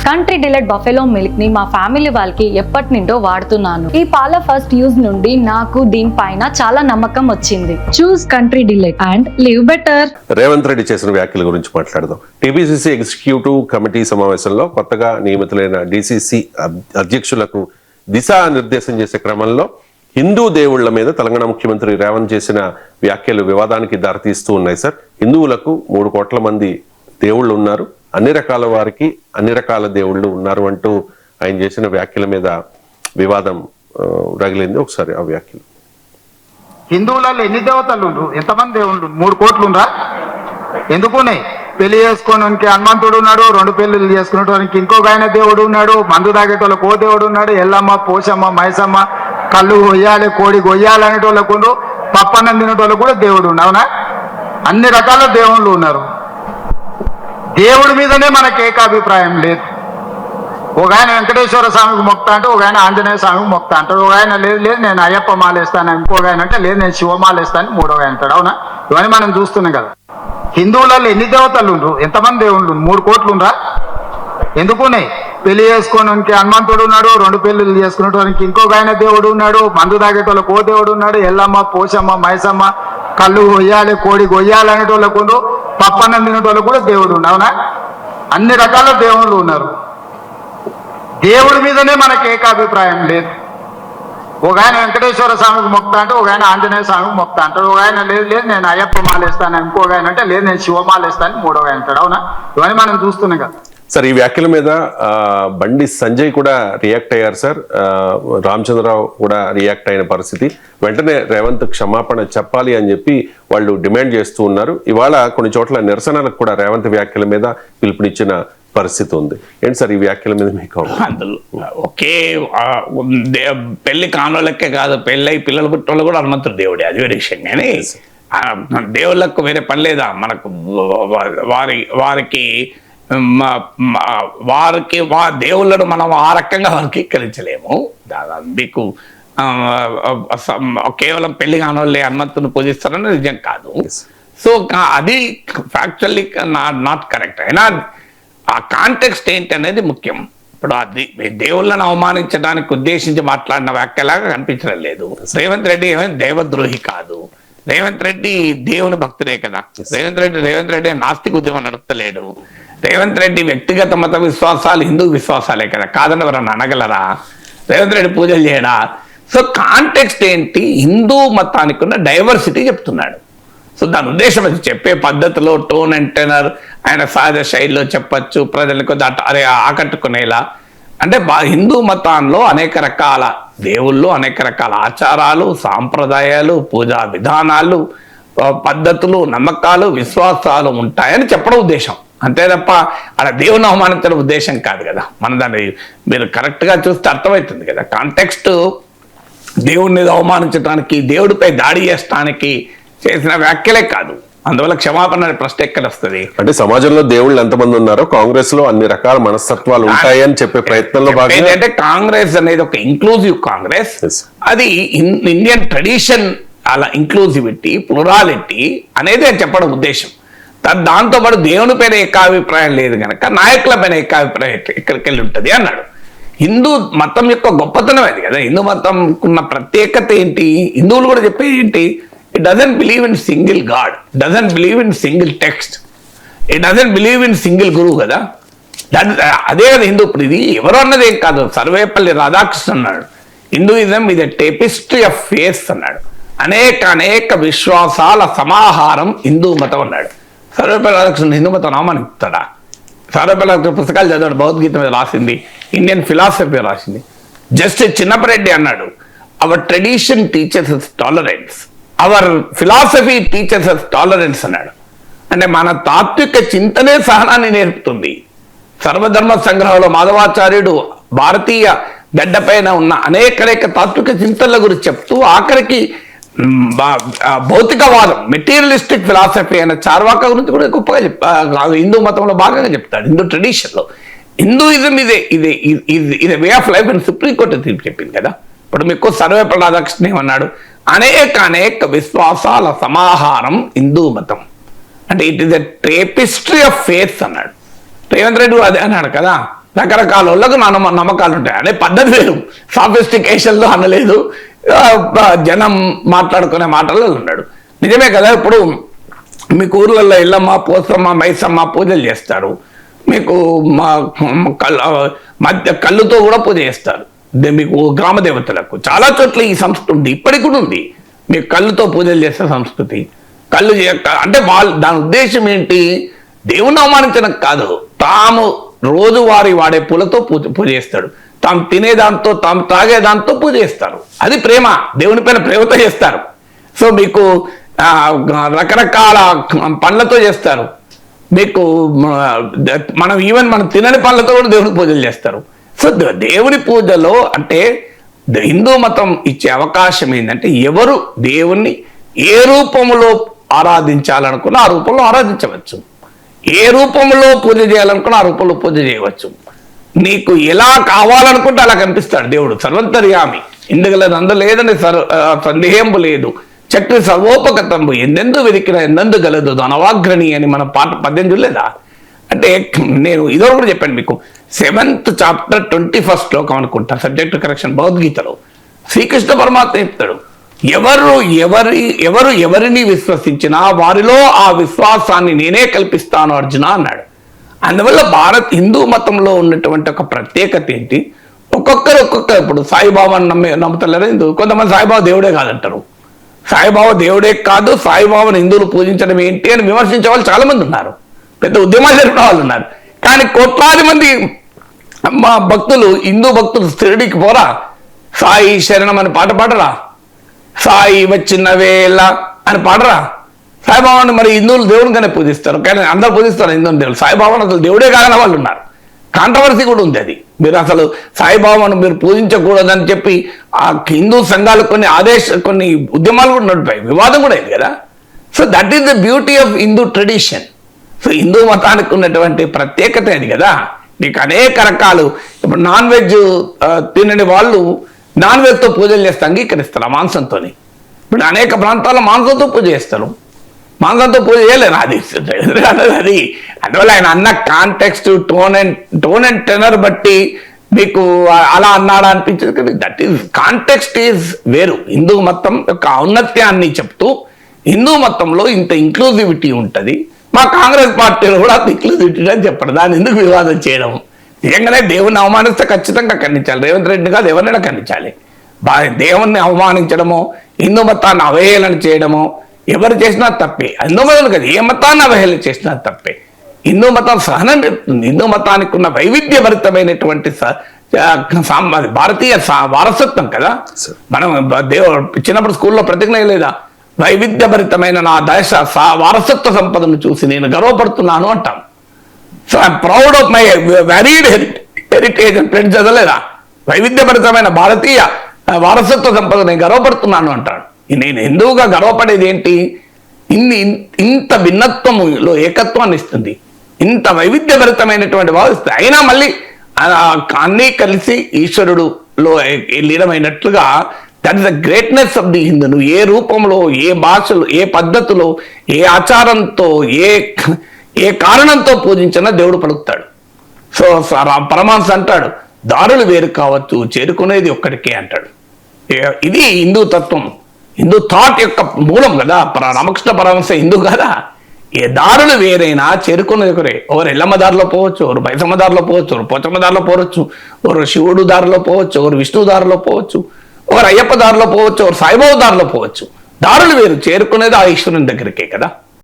Country delight buffalo milk ని మా family వాళ్ళకి ఎప్పటి నుండో వాడుతున్నాను. ఈ పాల ఫస్ట్ యూజ్ నుండి నాకు దీనిపైన చాలా నమ్మకం వచ్చింది. Choose Country Delight and live better. Revanth Reddy చేసిన వ్యాఖ్యల గురించి మాట్లాడదాం. టీపీసీసీ ఎగ్జిక్యూటివ్ కమిటీ సమావేశంలో కొత్తగా నియమితులైన డీసీసీ అధ్యక్షులకు దిశానిర్దేశం చేసే క్రమంలో హిందూ దేవుళ్ల మీద తెలంగాణ ముఖ్యమంత్రి రేవంత్ చేసిన వ్యాఖ్యలు వివాదానికి దారితీస్తూ ఉన్నాయి సార్. హిందువులకు 3 కోట్ల మంది దేవుళ్ళు ఉన్నారు, అన్ని రకాల వారికి అన్ని రకాల దేవుళ్ళు ఉన్నారు అంటూ ఆయన చేసిన వ్యాఖ్యల మీద వివాదం రగిలింది. ఒకసారి ఆ వ్యాఖ్యలు. హిందువులలో ఎన్ని దేవతలు ఉండ్రు, ఎంతమంది దేవుళ్ళు? 3 కోట్లు ఉండ్రా? ఎందుకున్నాయి? పెళ్లి చేసుకోవడానికి హనుమంతుడు ఉన్నాడు, 2 పెళ్లిళ్ళు చేసుకునేటానికి ఇంకొక ఆయన దేవుడు ఉన్నాడు, మందు తాగేటోళ్ళకి ఓ దేవుడు ఉన్నాడు, ఎల్లమ్మ, పోషమ్మ, మైసమ్మ, కళ్ళు కొయ్యాలి, కోడి కొయ్యాలి అనేటోళ్ళకు, పప్పన్నం తినేటోళ్ళకు కూడా దేవుడు ఉండు. అవునా? అన్ని రకాల దేవుళ్ళు ఉన్నారు. దేవుడి మీదనే మనకు ఏకాభిప్రాయం లేదు. ఒక ఆయన వెంకటేశ్వర స్వామికి మొక్తా అంటే, ఒక ఆయన ఆంజనేయ స్వామికి మొక్తా అంటాడు, ఒక ఆయన లేదు లేదు నేను అయ్యప్ప మాలేస్తాను, ఇంకొక ఆయన అంటే లేదు నేను శివమాలేస్తాను, 3వ ఆయన అంటాడు. అవునా? ఇవన్నీ మనం చూస్తున్నాం కదా. హిందువులలో ఎన్ని దేవతలు ఉండ్రు, ఎంతమంది దేవుళ్ళు? 3 కోట్లు ఉండ్రా? ఎందుకున్నాయి? పెళ్లి చేసుకోవడానికి హనుమంతుడు ఉన్నాడు, 2 పెళ్లిళ్ళు చేసుకునేటానికి ఇంకొక ఆయన దేవుడు ఉన్నాడు, మందు తాగేటోళ్ళకి ఓ దేవుడు ఉన్నాడు, ఎల్లమ్మ, పోషమ్మ, మైసమ్మ, కళ్ళు కొయ్యాలి, కోడి కొయ్యాలి అనేటోళ్ళకు, పప్పన్నం తినేటోళ్ళకు కూడా దేవుడు ఉండు. అవునా? అన్ని రకాల దేవుళ్ళు ఉన్నారు. దేవుడి మీదనే మనకు ఏకాభిప్రాయం లేదు. ఒక ఆయన వెంకటేశ్వర స్వామికి మొక్తా అంటే, ఒక ఆయన ఆంజనేయ స్వామికి మొక్తా అంటాడు, ఒక ఆయన లేదు లేదు నేను అయ్యప్ప మాలేస్తాను, ఇంకొక ఆయన అంటే లేదు నేను శివమాలేస్తాను, 3వ ఆయన అంటాడు. అవునా? ఇవన్నీ మనం చూస్తున్నాం కదా. సార్, ఈ వ్యాఖ్యల మీద బండి సంజయ్ కూడా రియాక్ట్ అయ్యారు సార్. రామచంద్రరావు కూడా రియాక్ట్ అయిన పరిస్థితి. వెంటనే రేవంత్ క్షమాపణ చెప్పాలి అని చెప్పి వాళ్ళు డిమాండ్ చేస్తూ ఉన్నారు. ఇవాళ కొన్ని చోట్ల నిరసనలకు కూడా రేవంత్ వ్యాఖ్యల మీద పిలుపునిచ్చిన పరిస్థితి ఉంది. ఏంటి సార్ ఈ వ్యాఖ్యల మీద మీకు? అందులో ఒకే పెళ్లి కానోళ్ళకే కాదు, పెళ్ళై పిల్లలు పుట్టోళ్ళు కూడా హనుమంతుడు దేవుడే, అది వేరే విషయం. కానీ దేవుళ్ళకు వేరే పని లేదా మనకు? వారికి దేవుళ్ళను మనం ఆ రకంగా వర్గీకరించలేము. మీకు కేవలం పెళ్లి కానోళ్ళే హనుమంతుని పూజిస్తారని నిజం కాదు. సో అది ఫ్యాక్చువల్లీ నాట్ కరెక్ట్. అయినా ఆ కాంటెక్స్ట్ ఏంటి అనేది ముఖ్యం. ఇప్పుడు అది దేవుళ్ళను అవమానించడానికి ఉద్దేశించి మాట్లాడిన వ్యాఖ్యలాగా కనిపించడం లేదు. రేవంత్ రెడ్డి ఏమైనా దేవద్రోహి కాదు. రేవంత్ రెడ్డి దేవుని భక్తుడే కదా. రేవంత్ రెడ్డి నాస్తిక ఉద్యమం నడుపుతలేడు. రేవంత్ రెడ్డి వ్యక్తిగత మత విశ్వాసాలు హిందూ విశ్వాసాలే కదా, కాదని ఎవరన్నా అనగలరా? రేవంత్ రెడ్డి పూజలు చేయడా? సో కాంటెక్స్ట్ ఏంటి? హిందూ మతానికి ఉన్న డైవర్సిటీ చెప్తున్నాడు. సో దాని ఉద్దేశం అది చెప్పే పద్ధతిలో టోన్ అండ్ టెనర్ ఆయన సహజ శైలిలో చెప్పచ్చు, ప్రజలకు అరే ఆకట్టుకునేలా. అంటే హిందూ మతాల్లో అనేక రకాల దేవుళ్ళు, అనేక రకాల ఆచారాలు, సాంప్రదాయాలు, పూజా విధానాలు, పద్ధతులు, నమ్మకాలు, విశ్వాసాలు ఉంటాయని చెప్పడం ఉద్దేశం. అంతే తప్ప అలా దేవుని అవమానించడం ఉద్దేశం కాదు కదా. మన దాన్ని మీరు కరెక్ట్గా చూస్తే అర్థమవుతుంది కదా. కాంటెక్స్ట్ దేవుడిని అవమానించడానికి, దేవుడిపై దాడి చేసడానికి చేసిన వ్యాఖ్యలే కాదు. అందువల్ల క్షమాపణ అనే ప్రశ్న ఎక్కడ వస్తుంది? అంటే సమాజంలో దేవుళ్ళు ఎంతమంది ఉన్నారో కాంగ్రెస్ లో అన్ని రకాల మనస్తత్వాలు ఉంటాయని చెప్పే ప్రయత్నంలో భాగంగా ఏంటంటే కాంగ్రెస్ అనేది ఒక ఇంక్లూజివ్ కాంగ్రెస్. అది ఇండియన్ ట్రెడిషన్, అలా ఇంక్లూజివిటీ, ప్లూరాలిటీ అనేది అని చెప్పడం ఉద్దేశం. దాంతో పాటు దేవుని పైన ఏకాభిప్రాయం లేదు కనుక నాయకుల పైన ఏకాభిప్రాయం ఎక్కడికి వెళ్ళి ఉంటుంది అన్నాడు. హిందూ మతం యొక్క గొప్పతనం అది కదా. హిందూ మతం ఉన్న ప్రత్యేకత ఏంటి? హిందువులు కూడా చెప్పేది ఏంటి? It doesn't believe in single God. It doesn't believe in single text. It doesn't believe in single guru కదా. అదే కదా హిందూ. ఇప్పుడు ఇది ఎవరు అన్నది ఏం కాదు. సర్వేపల్లి రాధాకృష్ణ అన్నాడు, హిందూయిజం ఇది టేపిస్ట్రీ ఆఫ్ ఫేస్ అన్నాడు. అనేక విశ్వాసాల సమాహారం హిందూ మతం అన్నాడు. సర్వేపల్లి రాధాకృష్ణ హిందూ మతం అవమానిస్తాడా? సర్వేపల్లి పుస్తకాలు చదివాడు, భగవద్గీత మీద రాసింది, ఇండియన్ ఫిలాసఫీ రాసింది. జస్టిస్ చిన్నపరెడ్డి అన్నాడు, our tradition teaches us tolerance, our philosophy teaches us tolerance అన్నాడు. అంటే మన తాత్విక చింతనే సహనాన్ని నేర్పుతుంది. సర్వధర్మ సంగ్రహంలో మాధవాచార్యుడు భారతీయ గడ్డపైన ఉన్న అనేక తాత్విక చింతనల గురించి చెప్తూ ఆఖరికి భౌతికవాదం, మెటీరియలిస్టిక్ ఫిలాసఫీ అయిన చార్వాక గురించి కూడా గొప్పగా హిందూ మతంలో భాగంగా చెప్తాడు. హిందూ ట్రెడిషన్లో హిందూయిజం ఇదే వే ఆఫ్ లైఫ్ అని సుప్రీంకోర్టు తీర్పు చెప్పింది కదా. ఇప్పుడు మీకు సర్వేపల్లి రాధాకృష్ణ ఏమన్నాడు? అనేక విశ్వాసాల సమాహారం హిందూ మతం. అంటే it is a tapestry of faith అన్నాడు. రేవంత్ రెడ్డి అదే అన్నాడు కదా, రకరకాల వాళ్ళకు నమ్మకాలు ఉంటాయి అనే పద్ధతి వేరు. సాఫిస్టికేషన్లో అనలేదు, జనం మాట్లాడుకునే మాటల్లో ఉన్నాడు. నిజమే కదా, ఇప్పుడు మీకు ఊర్లలో ఎల్లమ్మ, పోసమ్మ, మైసమ్మ పూజలు చేస్తారు. మీకు కళ్ళుతో కూడా పూజ చేస్తారు మీకు గ్రామ దేవతలకు. చాలా చోట్ల ఈ సంస్కృతి ఉంది, ఇప్పటికి కూడా ఉంది. మీకు కళ్ళుతో పూజలు చేసే సంస్కృతి. కళ్ళు అంటే వాళ్ళు దాని ఉద్దేశం ఏంటి? దేవుని అవమానించడం కాదు, తాము రోజువారీ వాడే పూలతో పూజ చేస్తాడు. తాము తినేదాంతో, తాము తాగేదాంతో పూజ చేస్తారు. అది ప్రేమ, దేవుని పైన ప్రేమతో చేస్తారు. సో మీకు రకరకాల పండ్లతో చేస్తారు. మీకు మనం ఈవెన్ మనం తినని పండ్లతో కూడా దేవుని పూజలు చేస్తారు. సో దేవుని పూజలో అంటే హిందూ మతం ఇచ్చే అవకాశం ఏంటంటే ఎవరు దేవుణ్ణి ఏ రూపంలో ఆరాధించాలనుకున్నా ఆ రూపంలో ఆరాధించవచ్చు, ఏ రూపంలో పూజ చేయాలనుకున్నా ఆ రూపంలో పూజ చేయవచ్చు. నీకు ఎలా కావాలనుకుంటే అలా కనిపిస్తాడు దేవుడు, సర్వంతర్యామి. ఇందుగలదు అందలేదని సందేహం లేదు, చక్రి సర్వోపగతంబు ఎందెందు వెతికిన ఎందెందు గలదు ధనవాగ్రణి అని మన పద్యం చూడలేదా? అంటే నేను ఇదొకటి కూడా చెప్పాను మీకు. 7th చాప్టర్ 21st శ్లోకం అనుకుంటా, సబ్జెక్ట్ కరెక్షన్, భగవద్గీతలో శ్రీకృష్ణ పరమాత్మ చెప్తాడు, ఎవరు ఎవరిని విశ్వసించినా వారిలో ఆ విశ్వాసాన్ని నేనే కల్పిస్తాను అర్జున అన్నాడు. అందువల్ల హిందూ మతంలో ఉన్నటువంటి ఒక ప్రత్యేకత ఏంటి? ఒక్కొక్కరు ఇప్పుడు సాయిబాబాని నమ్ముతలేరు హిందువులు. కొంతమంది సాయిబాబా దేవుడే కాదంటారు. సాయిబాబా దేవుడే కాదు, సాయిబాబాను హిందువులు పూజించడం ఏంటి అని విమర్శించే వాళ్ళు చాలా మంది ఉన్నారు, పెద్ద ఉద్యమాలు జరిపిన వాళ్ళు ఉన్నారు. కానీ కోట్లాది మంది మా భక్తులు, హిందూ భక్తులు షిరిడీకి పోరా, సాయి శరణం అని పాట పాడరా, సాయి వచ్చిన వేళ అని పాడరా. సాయిబాబాను మరి హిందువులు దేవునిగానే పూజిస్తారు, కానీ అందరూ పూజిస్తారు హిందువులు దేవుడు. సాయిబాబాను అసలు దేవుడే కాదని వాళ్ళు ఉన్నారు. కాంట్రవర్సీ కూడా ఉంది అది. మీరు అసలు సాయిబాబాను మీరు పూజించకూడదని చెప్పి ఆ హిందూ సంఘాలు కొన్ని ఉద్యమాలు కూడా నడిపాయి, వివాదం కూడా అయింది కదా. So that is the beauty of Hindu tradition. So Hindu మతానికి ఉన్నటువంటి ప్రత్యేకత అది కదా. నీకు అనేక రకాలు, ఇప్పుడు నాన్ వెజ్ తినని వాళ్ళు నాన్ వెజ్తో పూజలు చేస్తే అంగీకరిస్తారు, ఆ మాంసంతో. ఇప్పుడు అనేక ప్రాంతాల్లో మాంసంతో పూజ చేస్తారు, మాంసంతో పూజ చేయలేరు. అది అందువల్ల ఆయన అన్న కాంటెక్స్ట్, టోన్ అండ్ టెనర్ బట్టి మీకు అలా అన్నాడా అనిపించదు కదా. దట్ ఈస్ కాంటెక్స్ట్ ఈజ్ వేరు. హిందూ మతం యొక్క ఔన్నత్యాన్ని చెప్తూ హిందూ మతంలో ఇంత ఇంక్లూజివిటీ ఉంటుంది, మా కాంగ్రెస్ పార్టీలో కూడా అంత ఇంక్లూజివిటీ అని చెప్పడం, దాన్ని ఎందుకు వివాదం చేయడం? నిజంగానే దేవుణ్ణి అవమానిస్తే ఖచ్చితంగా ఖండించాలి. రేవంత్ రెడ్డి కాదు, ఎవరినైనా ఖండించాలి. దేవుణ్ణి అవమానించడమో, హిందూ మతాన్ని అవహేళన చేయడమో ఎవరు చేసినా తప్పే. హిందూ మతం కాదు, ఏ మతాన్ని అవహేళన చేసినా తప్పే. హిందూ మతం సహనం చెప్తుంది. హిందూ మతానికి ఉన్న వైవిధ్యభరితమైనటువంటి భారతీయ వారసత్వం కదా. మనం చిన్నప్పుడు స్కూల్లో ప్రతిజ్ఞ లేదా, వైవిధ్యభరితమైన నా దేశ వారసత్వ సంపదను చూసి నేను గర్వపడుతున్నాను అంటాం. So I'm proud of my worried heritage అని ఫ్రెండ్స్ చదవలేదా? వైవిధ్యభరితమైన భారతీయ వారసత్వ సంపద నేను గర్వపడుతున్నాను అంటాడు. నేను హిందువుగా గర్వపడేది ఏంటి? ఇంత భిన్నత్వంలో ఏకత్వాన్ని ఇస్తుంది, ఇంత వైవిధ్యభరితమైనటువంటి భావిస్తుంది. అయినా మళ్ళీ అన్నీ కలిసి ఈశ్వరుడులో లీనమైనట్లుగా that is the greatness of the Hindu. నువ్వు ఏ రూపంలో, ఏ భాషలో, ఏ పద్ధతిలో, ఏ ఆచారంతో, ఏ కారణంతో పూజించినా దేవుడు పలుకుతాడు. సో పరమాంస అంటాడు, దారులు వేరు కావచ్చు, చేరుకునేది ఒక్కడికే అంటాడు. ఇది హిందూ తత్వం, హిందూ థాట్ యొక్క మూలం కదా. రామకృష్ణ పరమహంస హిందూ కదా. ఏ దారులు వేరైనా చేరుకునేది ఒకరే. ఒకరు ఎల్లమ్మ దారిలో పోవచ్చు, ఒకరు బైసమ్మ దారిలో పోవచ్చు, ఒకరు పోచమ్మ దారిలో పోవచ్చు, ఒకరు శివుడు దారిలో పోవచ్చు, ఒకరు విష్ణువు దారిలో పోవచ్చు, ఒకరు అయ్యప్ప దారిలో పోవచ్చు, ఒకరు సాయిబాబా దారిలో పోవచ్చు. దారులు వేరు, చేరుకునేది ఆ ఈశ్వరుని దగ్గరికే కదా.